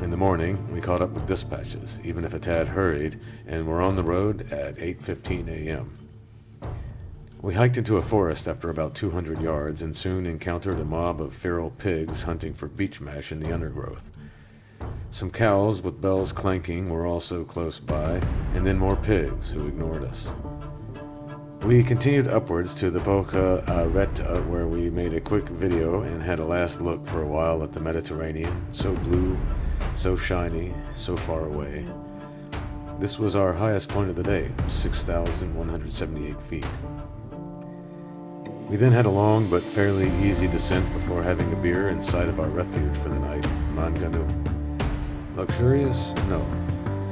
In the morning, we caught up with dispatches, even if a tad hurried, and were on the road at 8:15 a.m. We hiked into a forest after about 200 yards and soon encountered a mob of feral pigs hunting for beech mash in the undergrowth. Some cows with bells clanking were also close by, and then more pigs who ignored us. We continued upwards to the Boca Reta, where we made a quick video and had a last look for a while at the Mediterranean, so blue, so shiny, so far away. This was our highest point of the day, 6,178 feet. We then had a long but fairly easy descent before having a beer in sight of our refuge for the night, Manganu. Luxurious? No.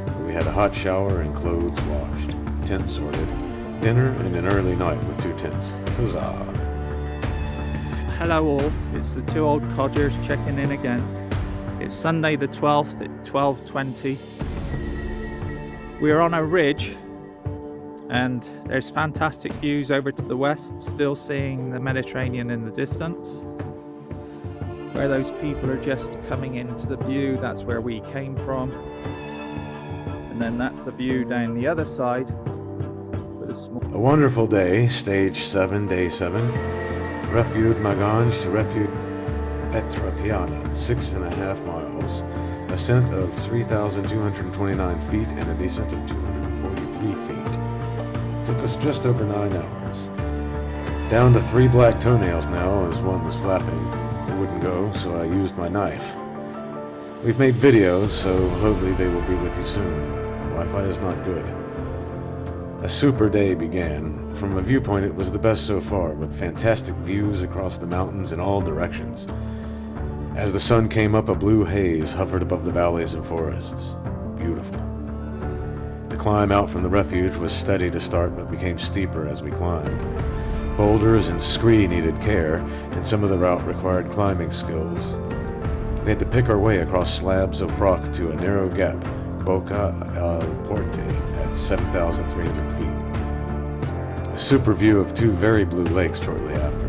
But we had a hot shower and clothes washed, tent sorted, dinner, and an early night with 2 tents. Huzzah! Hello all, it's the two old codgers checking in again. It's Sunday the 12th at 12:20. We're on a ridge and there's fantastic views over to the west, still seeing the Mediterranean in the distance. Where those people are just coming into the view, that's where we came from. And then that's the view down the other side. A wonderful day, stage 7, day 7. Refuge Maganj to Refuge Petra Piana, 6.5 miles. Ascent of 3,229 feet and a descent of 243 feet. Took us just over 9 hours. Down to 3 black toenails now as one was flapping. It wouldn't go, so I used my knife. We've made videos, so hopefully they will be with you soon. Wi-Fi is not good. A super day began. From a viewpoint, it was the best so far, with fantastic views across the mountains in all directions. As the sun came up, a blue haze hovered above the valleys and forests. Beautiful. The climb out from the refuge was steady to start, but became steeper as we climbed. Boulders and scree needed care, and some of the route required climbing skills. We had to pick our way across slabs of rock to a narrow gap, Boca al Porte, at 7,300 feet. A super view of 2 very blue lakes shortly after.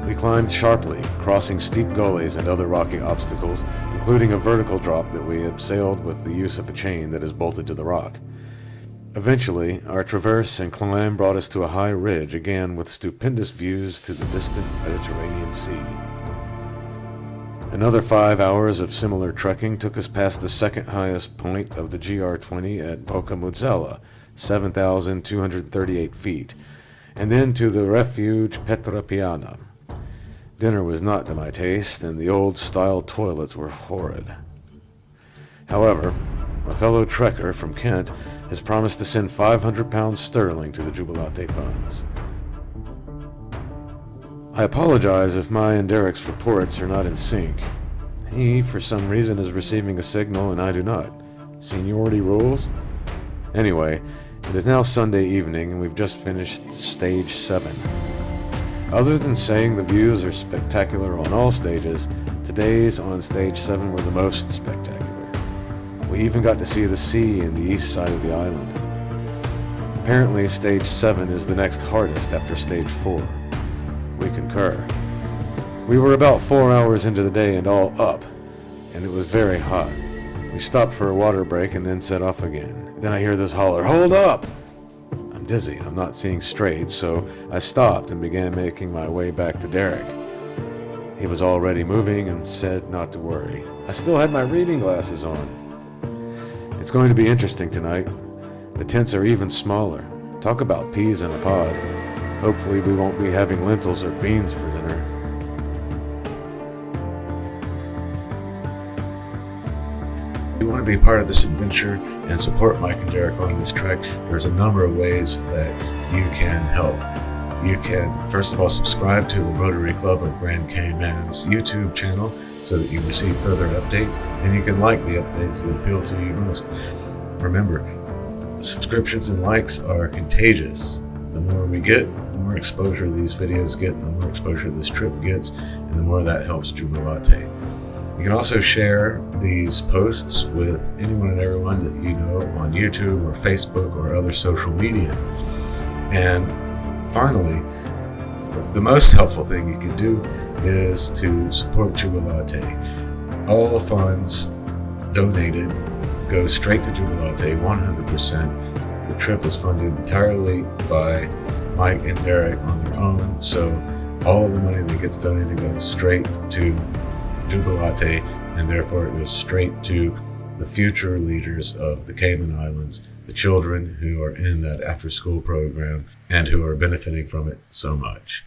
We climbed sharply, crossing steep gullies and other rocky obstacles, including a vertical drop that we abseiled with the use of a chain that is bolted to the rock. Eventually, our traverse and climb brought us to a high ridge, again with stupendous views to the distant Mediterranean Sea. Another 5 hours of similar trekking took us past the second highest point of the GR20 at Boca Muzzella, 7,238 feet, and then to the refuge Petra Piana. Dinner was not to my taste, and the old-style toilets were horrid. However, a fellow trekker from Kent has promised to send £500 to the Jubilate funds. I apologize if my and Derek's reports are not in sync. He, for some reason, is receiving a signal and I do not. Seniority rules? Anyway, it is now Sunday evening and we've just finished stage 7. Other than saying the views are spectacular on all stages, today's on stage 7 were the most spectacular. We even got to see the sea in the east side of the island. Apparently, stage 7 is the next hardest after stage 4. We concur. We were about 4 hours into the day and all up, and it was very hot. We stopped for a water break and then set off again. Then I hear this holler, "Hold up!" I'm dizzy, I'm not seeing straight, so I stopped and began making my way back to Derek. He was already moving and said not to worry. I still had my reading glasses on. It's going to be interesting tonight. The tents are even smaller. Talk about peas in a pod. Hopefully we won't be having lentils or beans for dinner. If you want to be part of this adventure and support Mike and Derek on this trek, there's a number of ways that you can help. You can, first of all, subscribe to the Rotary Club of Grand Cayman's YouTube channel so that you receive further updates, and you can like the updates that appeal to you most. Remember, subscriptions and likes are contagious. The more we get, the more exposure these videos get, the more exposure this trip gets, and the more that helps Jubilate. You can also share these posts with anyone and everyone that you know on YouTube or Facebook or other social media. And finally, the most helpful thing you can do is to support Jubilate. All funds donated go straight to Jubilate, 100%. The trip is funded entirely by Mike and Derek on their own, so all the money that gets donated goes straight to Jubilate, and therefore it goes straight to the future leaders of the Cayman Islands, the children who are in that after-school program and who are benefiting from it so much.